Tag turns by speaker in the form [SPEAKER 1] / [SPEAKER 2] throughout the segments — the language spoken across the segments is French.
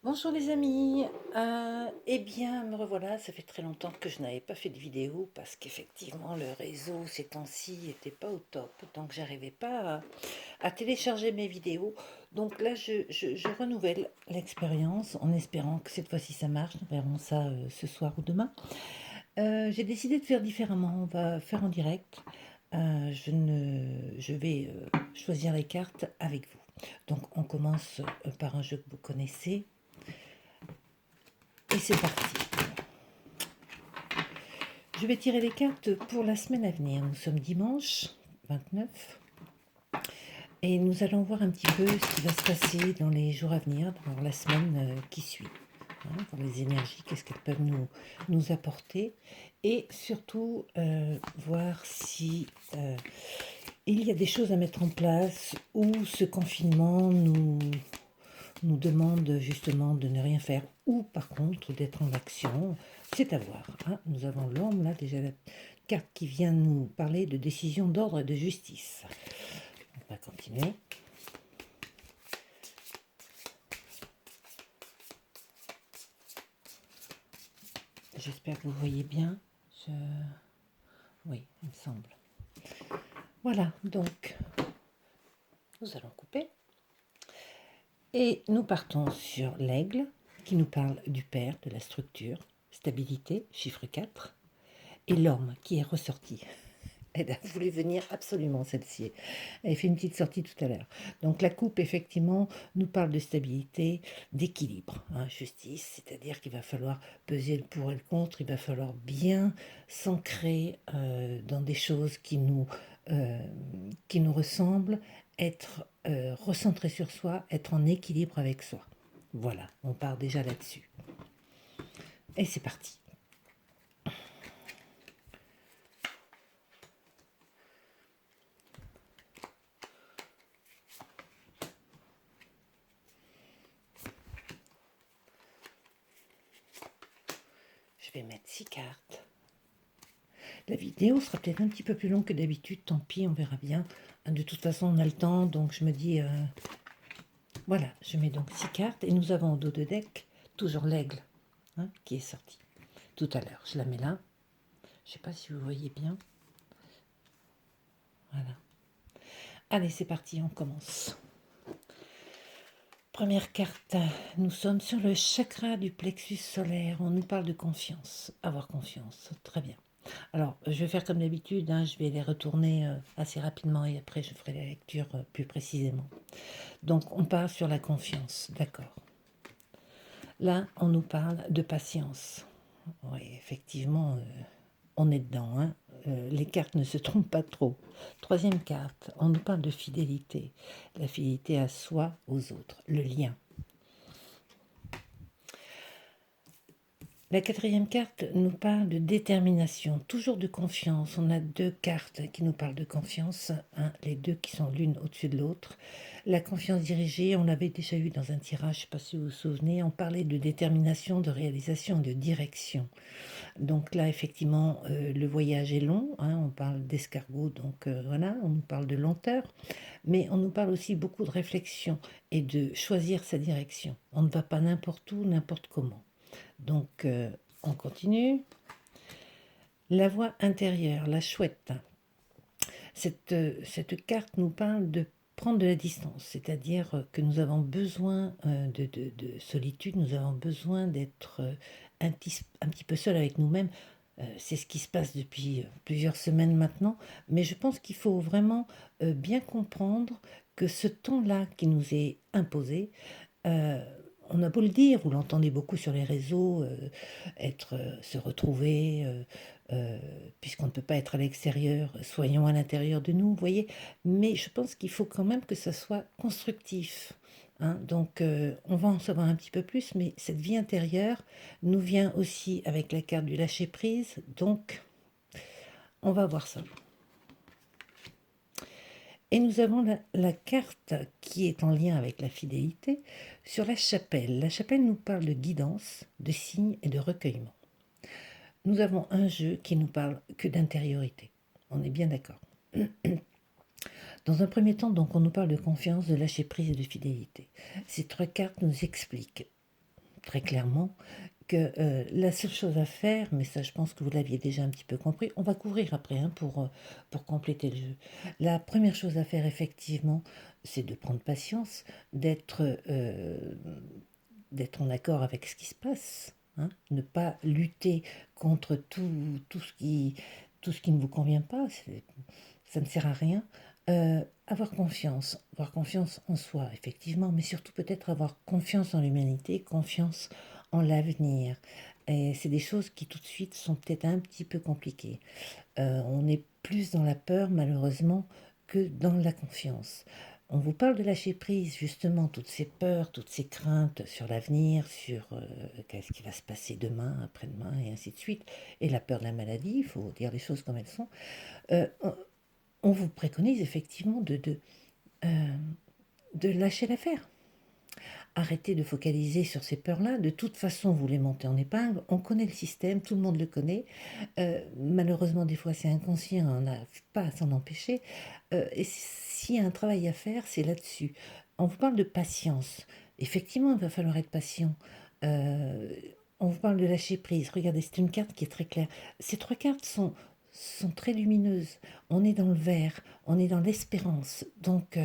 [SPEAKER 1] Bonjour les amis, eh bien me revoilà, ça fait très longtemps que je n'avais pas fait de vidéo parce qu'effectivement le réseau ces temps-ci n'était pas au top, donc j'arrivais pas à télécharger mes vidéos. Donc là je renouvelle l'expérience en espérant que cette fois-ci ça marche, nous verrons ça ce soir ou demain. J'ai décidé de faire différemment, on va faire en direct. Je vais choisir les cartes avec vous. Donc on commence par un jeu que vous connaissez. Et c'est parti. Je vais tirer les cartes pour la semaine à venir. Nous sommes dimanche 29 et nous allons voir un petit peu ce qui va se passer dans les jours à venir, dans la semaine qui suit. Dans les énergies, qu'est-ce qu'elles peuvent nous apporter et surtout voir si il y a des choses à mettre en place ou ce confinement nous demande justement de ne rien faire ou par contre d'être en action. C'est à voir. Hein. Nous avons l'homme là, déjà la carte qui vient nous parler de décision d'ordre et de justice. On va continuer. J'espère que vous voyez bien. Oui, il me semble. Voilà, donc nous allons couper. Et nous partons sur l'aigle qui nous parle du père, de la structure, stabilité, chiffre 4, et l'homme qui est ressorti. Elle a voulu venir absolument, celle-ci. Elle a fait une petite sortie tout à l'heure. Donc la coupe, effectivement, nous parle de stabilité, d'équilibre, hein, justice, c'est-à-dire qu'il va falloir peser le pour et le contre, il va falloir bien s'ancrer dans des choses qui nous ressemblent, être recentré sur soi, être en équilibre avec soi. Voilà, on part déjà là-dessus. Et c'est parti. Je vais mettre 6 cartes. La vidéo sera peut-être un petit peu plus longue que d'habitude, tant pis, on verra bien. De toute façon, on a le temps, donc je me dis... voilà, je mets donc 6 cartes et nous avons au dos de deck toujours l'aigle hein, qui est sorti tout à l'heure. Je la mets là. Je ne sais pas si vous voyez bien. Voilà. Allez, c'est parti, on commence. Première carte, nous sommes sur le chakra du plexus solaire. On nous parle de confiance, avoir confiance. Très bien. Alors, je vais faire comme d'habitude, hein, je vais les retourner assez rapidement et après je ferai la lecture plus précisément. Donc, on part sur la confiance, d'accord. Là, on nous parle de patience. Oui, effectivement, on est dedans. Hein. Les cartes ne se trompent pas trop. Troisième carte, on nous parle de fidélité. La fidélité à soi, aux autres, le lien. La quatrième carte nous parle de détermination, toujours de confiance. On a deux cartes qui nous parlent de confiance, hein, les deux qui sont l'une au-dessus de l'autre. La confiance dirigée, on l'avait déjà eu dans un tirage, je ne sais pas si vous vous souvenez, on parlait de détermination, de réalisation, de direction. Donc là, effectivement, le voyage est long, hein, on parle d'escargot, donc voilà, on nous parle de lenteur, mais on nous parle aussi beaucoup de réflexion et de choisir sa direction. On ne va pas n'importe où, n'importe comment. Donc, on continue. La voix intérieure, la chouette. Cette carte nous parle de prendre de la distance, c'est-à-dire que nous avons besoin de solitude, nous avons besoin d'être un petit peu seul avec nous-mêmes. C'est ce qui se passe depuis plusieurs semaines maintenant, mais je pense qu'il faut vraiment bien comprendre que ce temps-là qui nous est imposé, on a beau le dire, vous l'entendez beaucoup sur les réseaux, se retrouver, puisqu'on ne peut pas être à l'extérieur, soyons à l'intérieur de nous, vous voyez. Mais je pense qu'il faut quand même que ça soit constructif. Hein. Donc, on va en savoir un petit peu plus, mais cette vie intérieure nous vient aussi avec la carte du lâcher-prise. Donc, on va voir ça. Et nous avons la carte qui est en lien avec la fidélité sur la chapelle. La chapelle nous parle de guidance, de signes et de recueillement. Nous avons un jeu qui nous parle que d'intériorité. On est bien d'accord. Dans un premier temps, donc, on nous parle de confiance, de lâcher prise et de fidélité. Ces trois cartes nous expliquent très clairement que la seule chose à faire, mais ça je pense que vous l'aviez déjà un petit peu compris, on va couvrir après hein, pour compléter le jeu. La première chose à faire effectivement, c'est de prendre patience, d'être en accord avec ce qui se passe, hein, ne pas lutter contre tout ce qui ne vous convient pas, ça ne sert à rien. Avoir confiance en soi, effectivement, mais surtout peut-être avoir confiance en l'humanité, confiance en l'avenir. Et c'est des choses qui tout de suite sont peut-être un petit peu compliquées. On est plus dans la peur, malheureusement, que dans la confiance. On vous parle de lâcher prise, justement, toutes ces peurs, toutes ces craintes sur l'avenir, sur qu'est-ce qui va se passer demain, après-demain, et ainsi de suite. Et la peur de la maladie, il faut dire les choses comme elles sont. Euh, on vous préconise effectivement de lâcher l'affaire. Arrêtez de focaliser sur ces peurs-là. De toute façon, vous les montez en épingle. On connaît le système, tout le monde le connaît. Malheureusement, des fois, c'est inconscient, on n'a pas à s'en empêcher. Et s'il y a un travail à faire, c'est là-dessus. On vous parle de patience. Effectivement, il va falloir être patient. Euh, on vous parle de lâcher prise. Regardez, c'est une carte qui est très claire. Ces trois cartes sont très lumineuses. On est dans le vert, on est dans l'espérance. Donc,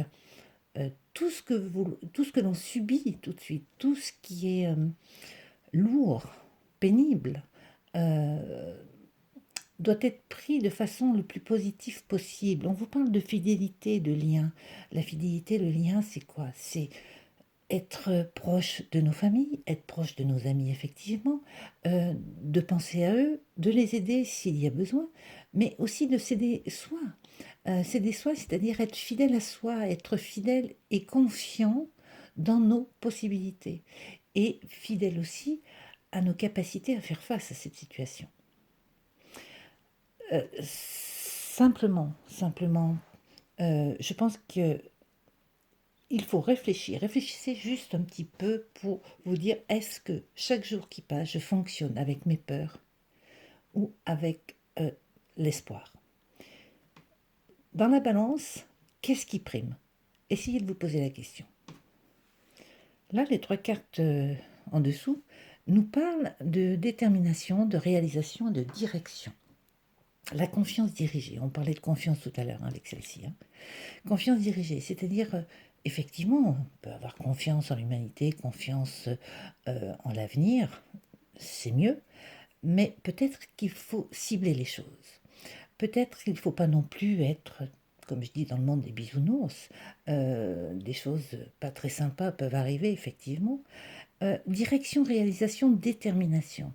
[SPEAKER 1] tout ce que l'on subit tout de suite, tout ce qui est lourd, pénible, euh, doit être pris de façon le plus positive possible. On vous parle de fidélité, de lien. La fidélité, le lien, c'est quoi? C'est être proche de nos familles, être proche de nos amis, effectivement, de penser à eux, de les aider s'il y a besoin, mais aussi de s'aider soi. S'aider soi, c'est-à-dire être fidèle à soi, être fidèle et confiant dans nos possibilités, et fidèle aussi à nos capacités à faire face à cette situation. Simplement, je pense que il faut réfléchir. Réfléchissez juste un petit peu pour vous dire est-ce que chaque jour qui passe, je fonctionne avec mes peurs ou avec l'espoir. Dans la balance, qu'est-ce qui prime? Essayez de vous poser la question. Là, les trois cartes en dessous nous parlent de détermination, de réalisation et de direction. La confiance dirigée, on parlait de confiance tout à l'heure avec celle-ci. Hein. Confiance dirigée, c'est-à-dire, effectivement, on peut avoir confiance en l'humanité, confiance en l'avenir, c'est mieux, mais peut-être qu'il faut cibler les choses. Peut-être qu'il ne faut pas non plus être, comme je dis dans le monde des bisounours, des choses pas très sympas peuvent arriver, effectivement. Direction, réalisation, détermination.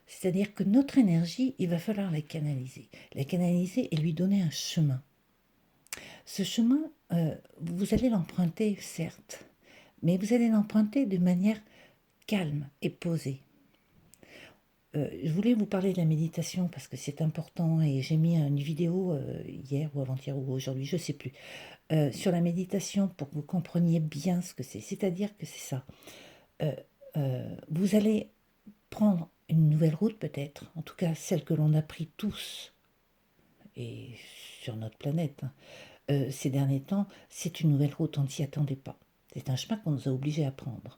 [SPEAKER 1] C'est-à-dire que notre énergie, il va falloir la canaliser. La canaliser et lui donner un chemin. Ce chemin, vous allez l'emprunter, certes, mais vous allez l'emprunter de manière calme et posée. Je voulais vous parler de la méditation parce que c'est important et j'ai mis une vidéo hier ou avant-hier ou aujourd'hui, je ne sais plus, sur la méditation pour que vous compreniez bien ce que c'est. C'est-à-dire que c'est ça. Vous allez prendre une nouvelle route peut-être, en tout cas celle que l'on a pris tous et sur notre planète. Ces derniers temps, c'est une nouvelle route, on ne s'y attendait pas. C'est un chemin qu'on nous a obligés à prendre.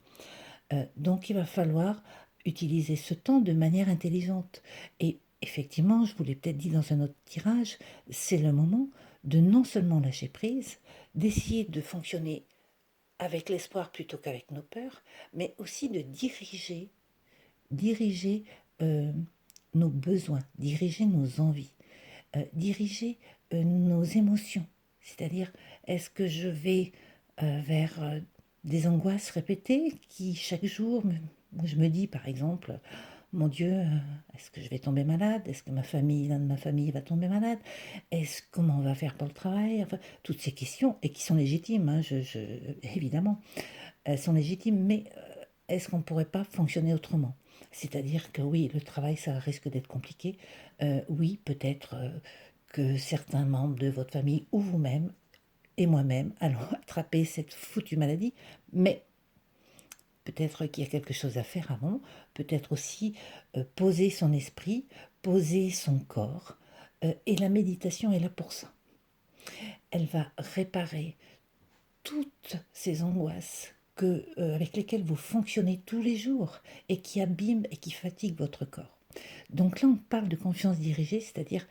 [SPEAKER 1] Donc il va falloir utiliser ce temps de manière intelligente. Et effectivement, je vous l'ai peut-être dit dans un autre tirage, c'est le moment de non seulement lâcher prise, d'essayer de fonctionner avec l'espoir plutôt qu'avec nos peurs, mais aussi de diriger nos besoins, diriger nos envies, diriger nos émotions. C'est-à-dire, est-ce que je vais vers des angoisses répétées qui, chaque jour, je me dis, par exemple, mon Dieu, est-ce que je vais tomber malade? Est-ce que l'un de ma famille va tomber malade? Comment on va faire pour le travail? Enfin, toutes ces questions, et qui sont légitimes, hein, évidemment, elles sont légitimes, mais est-ce qu'on ne pourrait pas fonctionner autrement? C'est-à-dire que oui, le travail, ça risque d'être compliqué. Oui, peut-être que certains membres de votre famille ou vous-même et moi-même allons attraper cette foutue maladie, mais peut-être qu'il y a quelque chose à faire avant, peut-être aussi poser son esprit, poser son corps, et la méditation est là pour ça. Elle va réparer toutes ces angoisses avec lesquels vous fonctionnez tous les jours et qui abîment et qui fatiguent votre corps. Donc là, on parle de confiance dirigée, c'est-à-dire,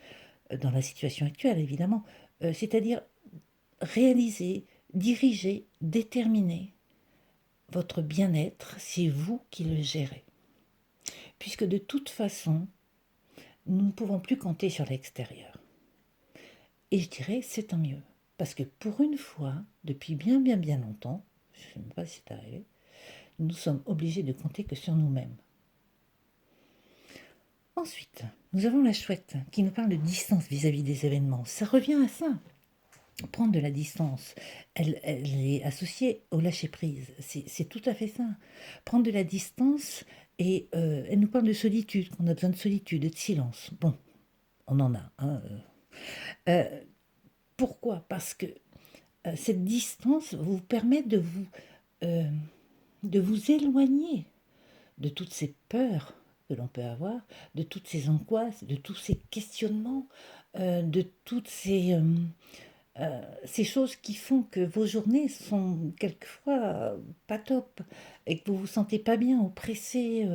[SPEAKER 1] dans la situation actuelle évidemment, c'est-à-dire réaliser, diriger, déterminer votre bien-être, c'est vous qui le gérez. Puisque de toute façon, nous ne pouvons plus compter sur l'extérieur. Et je dirais, c'est tant mieux. Parce que pour une fois, depuis bien longtemps, je ne sais même pas si c'est arrivé, nous sommes obligés de compter que sur nous-mêmes. Ensuite, nous avons la chouette qui nous parle de distance vis-à-vis des événements. Ça revient à ça. Prendre de la distance, elle est associée au lâcher-prise. C'est tout à fait ça. Prendre de la distance, et elle nous parle de solitude, qu'on a besoin de solitude, de silence. Bon, on en a. Hein. Pourquoi? Parce que cette distance vous permet euh, de vous éloigner de toutes ces peurs que l'on peut avoir, de toutes ces angoisses, de tous ces questionnements, de toutes ces choses qui font que vos journées sont quelquefois pas top et que vous vous sentez pas bien, oppressé,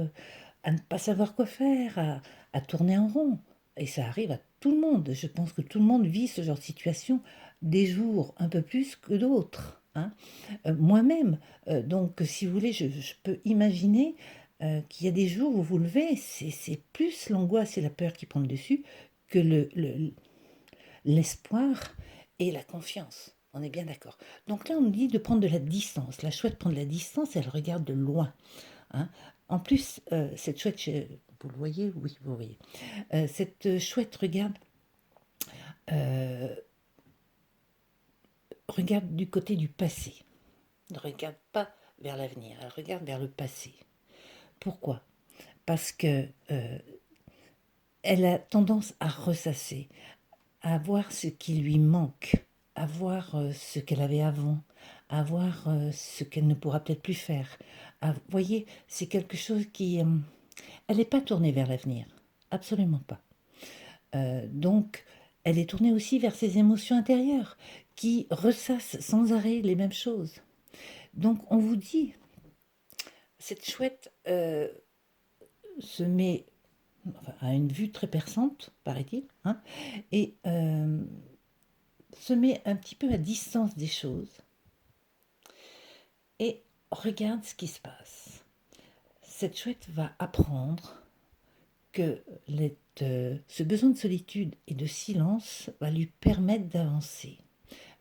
[SPEAKER 1] à ne pas savoir quoi faire, à tourner en rond. Et ça arrive à tout le monde. Je pense que tout le monde vit ce genre de situation des jours un peu plus que d'autres. Hein. Moi-même, donc si vous voulez, je peux imaginer qu'il y a des jours où vous vous levez, c'est plus l'angoisse et la peur qui prennent le dessus que l'espoir et la confiance. On est bien d'accord. Donc là, on nous dit de prendre de la distance. La chouette prend de la distance, elle regarde de loin. Hein. En plus, cette chouette, vous le voyez? Oui, vous voyez. Cette chouette euh, regarde du côté du passé. Ne regarde pas vers l'avenir, elle regarde vers le passé. Pourquoi? Parce que elle a tendance à ressasser, à voir ce qui lui manque, à voir ce qu'elle avait avant, à voir ce qu'elle ne pourra peut-être plus faire. Vous voyez, c'est quelque chose qui... elle n'est pas tournée vers l'avenir, absolument pas. Donc, elle est tournée aussi vers ses émotions intérieures, qui ressassent sans arrêt les mêmes choses. Donc, on vous dit, cette chouette se met à une vue très perçante, paraît-il, hein, et se met un petit peu à distance des choses et regarde ce qui se passe. Cette chouette va apprendre que ce besoin de solitude et de silence va lui permettre d'avancer,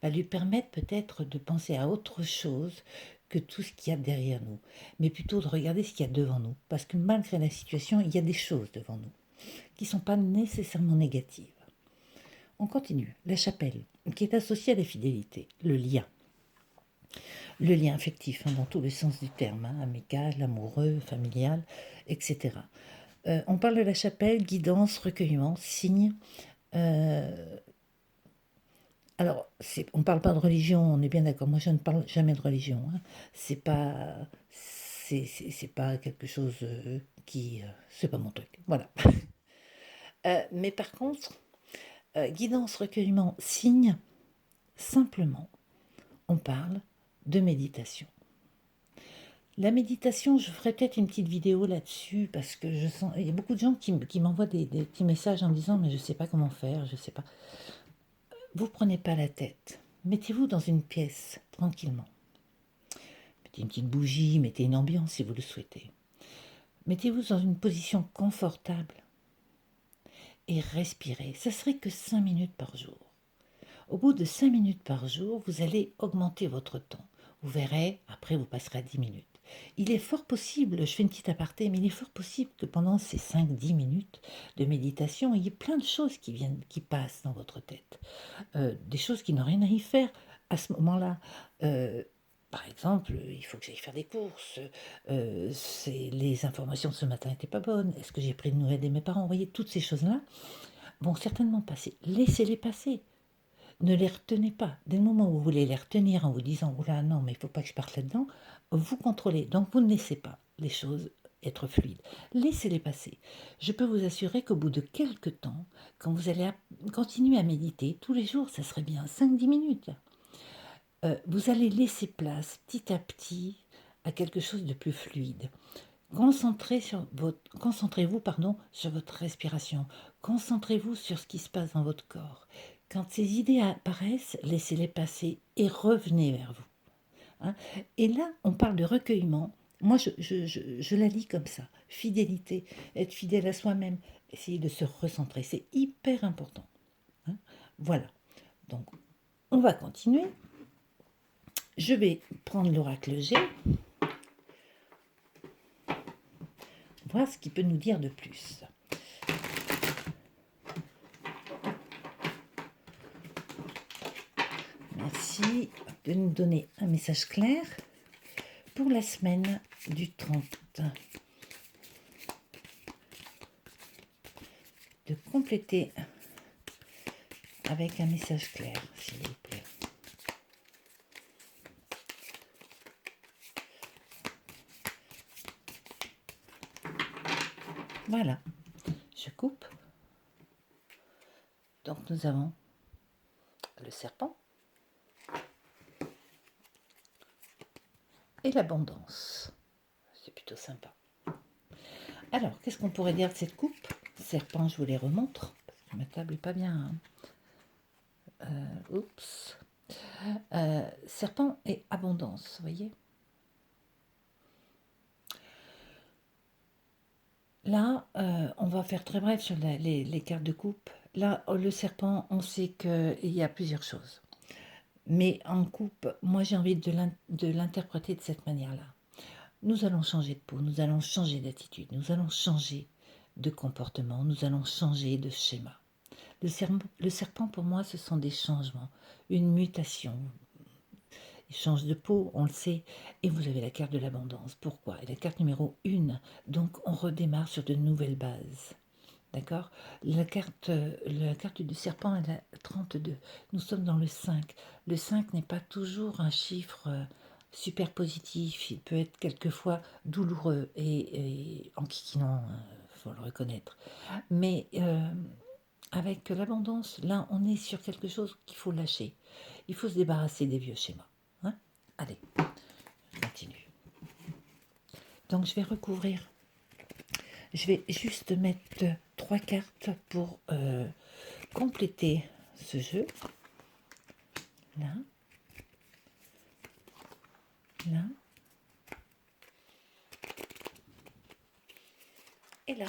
[SPEAKER 1] va lui permettre peut-être de penser à autre chose que tout ce qu'il y a derrière nous, mais plutôt de regarder ce qu'il y a devant nous, parce que malgré la situation, il y a des choses devant nous qui ne sont pas nécessairement négatives. On continue. La chapelle, qui est associée à la fidélité, le lien. Le lien affectif, hein, dans tous les sens du terme, hein, amical, amoureux, familial, etc. On parle de la chapelle, guidance, recueillement, signe. Alors, on ne parle pas de religion, on est bien d'accord. Moi, je ne parle jamais de religion. Hein. C'est pas quelque chose qui... c'est pas mon truc. Voilà. Mais par contre, guidance, recueillement, signe, simplement, on parle de méditation. La méditation, je ferai peut-être une petite vidéo là-dessus parce que je sens, il y a beaucoup de gens qui m'envoient des petits messages en me disant mais je ne sais pas comment faire, je ne sais pas. Vous prenez pas la tête, mettez-vous dans une pièce tranquillement. Mettez une petite bougie, mettez une ambiance si vous le souhaitez. Mettez-vous dans une position confortable et respirez. Ça serait que 5 minutes par jour. Au bout de 5 minutes par jour, vous allez augmenter votre temps. Vous verrez, après vous passerez à 10 minutes. Il est fort possible, je fais une petite aparté, mais il est fort possible que pendant ces 5-10 minutes de méditation, il y ait plein de choses qui passent dans votre tête. Des choses qui n'ont rien à y faire à ce moment-là. Par exemple, il faut que j'aille faire des courses. Les informations de ce matin n'étaient pas bonnes. Est-ce que j'ai pris de nouvelles de mes parents? Vous voyez, toutes ces choses-là vont certainement passer. Laissez-les passer. Ne les retenez pas. Dès le moment où vous voulez les retenir en vous disant « Oula, non, mais il ne faut pas que je parte là-dedans », vous contrôlez. Donc, vous ne laissez pas les choses être fluides. Laissez-les passer. Je peux vous assurer qu'au bout de quelques temps, quand vous allez continuer à méditer, tous les jours, ça serait bien 5-10 minutes, vous allez laisser place petit à petit à quelque chose de plus fluide. Concentrez-vous sur votre respiration. Concentrez-vous sur ce qui se passe dans votre corps. Quand ces idées apparaissent, laissez-les passer et revenez vers vous. Hein. Et là, on parle de recueillement. Moi, je la lis comme ça. Fidélité, être fidèle à soi-même, essayer de se recentrer. C'est hyper important. Hein. Voilà. Donc, on va continuer. Je vais prendre l'oracle G. Voir ce qu'il peut nous dire de plus. Merci de nous donner un message clair pour la semaine du 30. De compléter avec un message clair, s'il vous plaît. Voilà, je coupe. Donc nous avons le serpent et l'abondance. C'est plutôt sympa. Alors, qu'est-ce qu'on pourrait dire de cette coupe? Serpent, je vous les remontre, parce que ma table n'est pas bien. Oups. Serpent et abondance, vous voyez. Là, on va faire très bref sur les cartes de coupe. Là, le serpent, on sait qu'il y a plusieurs choses. Mais en coupe, moi j'ai envie de l'interpréter de cette manière-là. Nous allons changer de peau, nous allons changer d'attitude, nous allons changer de comportement, nous allons changer de schéma. Le serpent, pour moi, ce sont des changements, une mutation. Il change de peau, on le sait, et vous avez la carte de l'abondance. Pourquoi? Et la carte numéro 1, donc on redémarre sur de nouvelles bases. D'accord? La carte du serpent est la 32. Nous sommes dans le 5. Le 5 n'est pas toujours un chiffre super positif. Il peut être quelquefois douloureux et enquiquinant, il faut le reconnaître. Mais avec l'abondance, là, on est sur quelque chose qu'il faut lâcher. Il faut se débarrasser des vieux schémas. Hein. Allez, je continue. Donc, je vais recouvrir. Je vais juste mettre 3 cartes pour compléter ce jeu. Là. Là. Et là.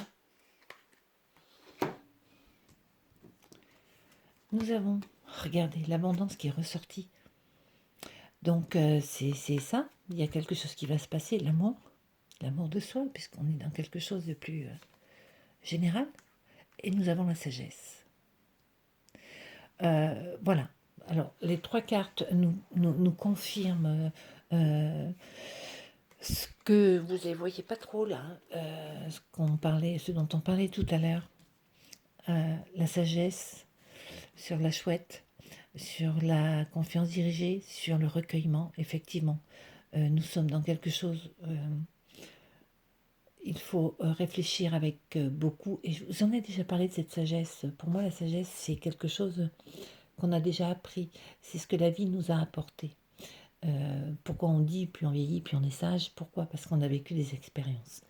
[SPEAKER 1] Nous avons, regardez, l'abondance qui est ressortie. Donc, c'est ça. Il y a quelque chose qui va se passer, l'amour de soi, puisqu'on est dans quelque chose de plus général. Et nous avons la sagesse. Voilà. Alors, les 3 cartes nous confirment ce que vous ne voyez pas trop là, ce dont on parlait tout à l'heure. La sagesse sur la chouette, sur la confiance dirigée, sur le recueillement, effectivement. Nous sommes dans quelque chose... il faut réfléchir avec beaucoup, et je vous en ai déjà parlé de cette sagesse. Pour moi, la sagesse, c'est quelque chose qu'on a déjà appris. C'est ce que la vie nous a apporté. Pourquoi on dit plus on vieillit, plus on est sage? Pourquoi? Parce qu'on a vécu des expériences.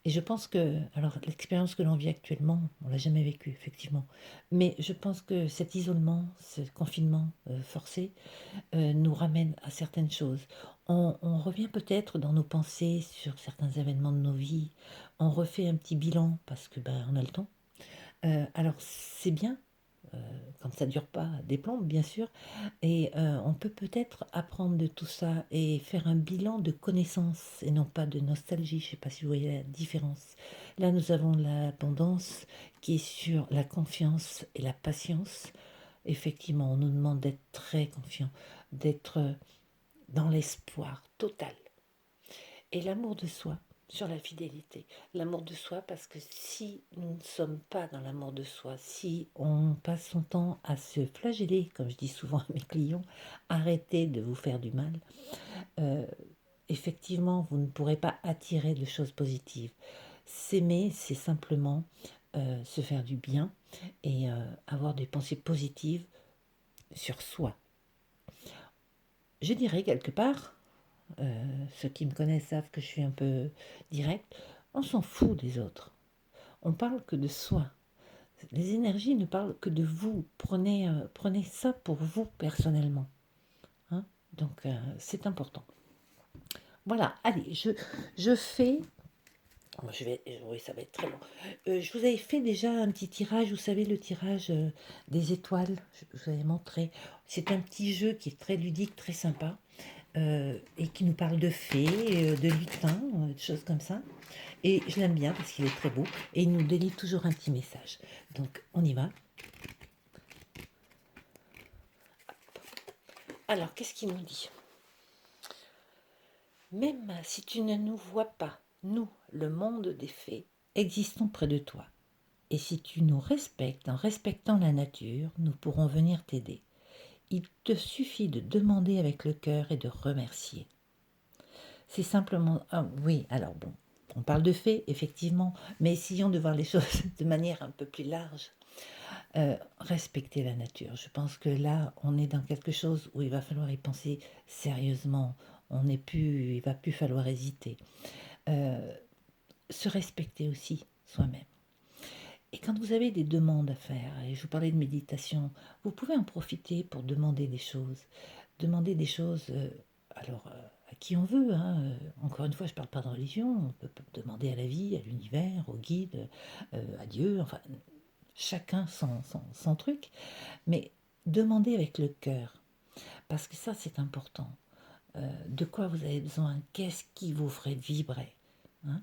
[SPEAKER 1] Et je pense que, alors l'expérience que l'on vit actuellement, on l'a jamais vécue, effectivement. Mais je pense que cet isolement, ce confinement forcé, nous ramène à certaines choses. On revient peut-être dans nos pensées sur certains événements de nos vies. On refait un petit bilan parce que on a le temps. Alors c'est bien quand ça dure pas des plombes, bien sûr. Et on peut peut-être apprendre de tout ça et faire un bilan de connaissances et non pas de nostalgie. Je ne sais pas si vous voyez la différence. Là, nous avons l'abondance qui est sur la confiance et la patience. Effectivement, on nous demande d'être très confiant, d'être dans l'espoir total. Et l'amour de soi, sur la fidélité. L'amour de soi, parce que si nous ne sommes pas dans l'amour de soi, si on passe son temps à se flageller, comme je dis souvent à mes clients, arrêtez de vous faire du mal, effectivement, vous ne pourrez pas attirer de choses positives. S'aimer, c'est simplement se faire du bien et avoir des pensées positives sur soi. Je dirais quelque part, Ceux qui me connaissent savent que je suis un peu directe. On s'en fout des autres. On parle que de soi. Les énergies ne parlent que de vous. Prenez ça pour vous personnellement. Hein. Donc, c'est important. Voilà, allez, je fais... Oui, ça va être très long. Je vous avais fait déjà un petit tirage, vous savez, le tirage des étoiles, je vous avais montré. C'est un petit jeu qui est très ludique, très sympa, et qui nous parle de fées, de lutins, de choses comme ça. Et je l'aime bien parce qu'il est très beau, et il nous délivre toujours un petit message. Donc, on y va. Alors, qu'est-ce qu'il nous dit? Même si tu ne nous vois pas, nous, le monde des fées, existons près de toi. Et si tu nous respectes en respectant la nature, nous pourrons venir t'aider. Il te suffit de demander avec le cœur et de remercier. C'est simplement... Ah, oui, alors bon, on parle de fées, effectivement, mais essayons de voir les choses de manière un peu plus large. Respecter la nature. Je pense que là, on est dans quelque chose où il va falloir y penser sérieusement. Il va plus falloir hésiter. Se respecter aussi soi-même. Et quand vous avez des demandes à faire, et je vous parlais de méditation, vous pouvez en profiter pour demander des choses. Demander des choses, à qui on veut. Hein. Encore une fois, je ne parle pas de religion. On peut demander à la vie, à l'univers, au guide, à Dieu. Enfin, chacun son truc. Mais demandez avec le cœur. Parce que ça, c'est important. De quoi vous avez besoin? Qu'est-ce qui vous ferait vibrer? Hein.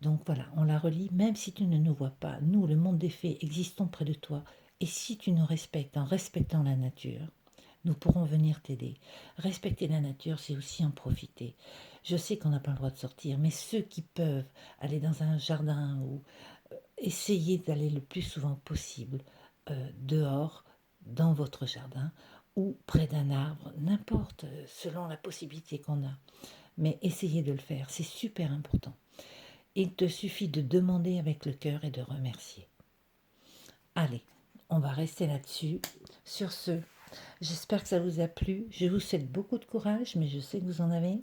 [SPEAKER 1] Donc voilà, on la relit, même si tu ne nous vois pas, nous, le monde des fées, existons près de toi, et si tu nous respectes en respectant la nature, nous pourrons venir t'aider. Respecter la nature, c'est aussi en profiter. Je sais qu'on n'a pas le droit de sortir, mais ceux qui peuvent aller dans un jardin ou essayer d'aller le plus souvent possible dehors, dans votre jardin, ou près d'un arbre, n'importe, selon la possibilité qu'on a. Mais essayez de le faire, c'est super important. Il te suffit de demander avec le cœur et de remercier. Allez, on va rester là-dessus. Sur ce, j'espère que ça vous a plu. Je vous souhaite beaucoup de courage, mais je sais que vous en avez.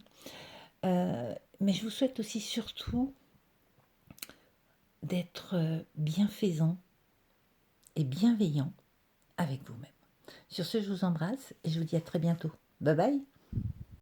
[SPEAKER 1] Mais je vous souhaite aussi surtout d'être bienfaisant et bienveillant avec vous-même. Sur ce, je vous embrasse et je vous dis à très bientôt. Bye bye.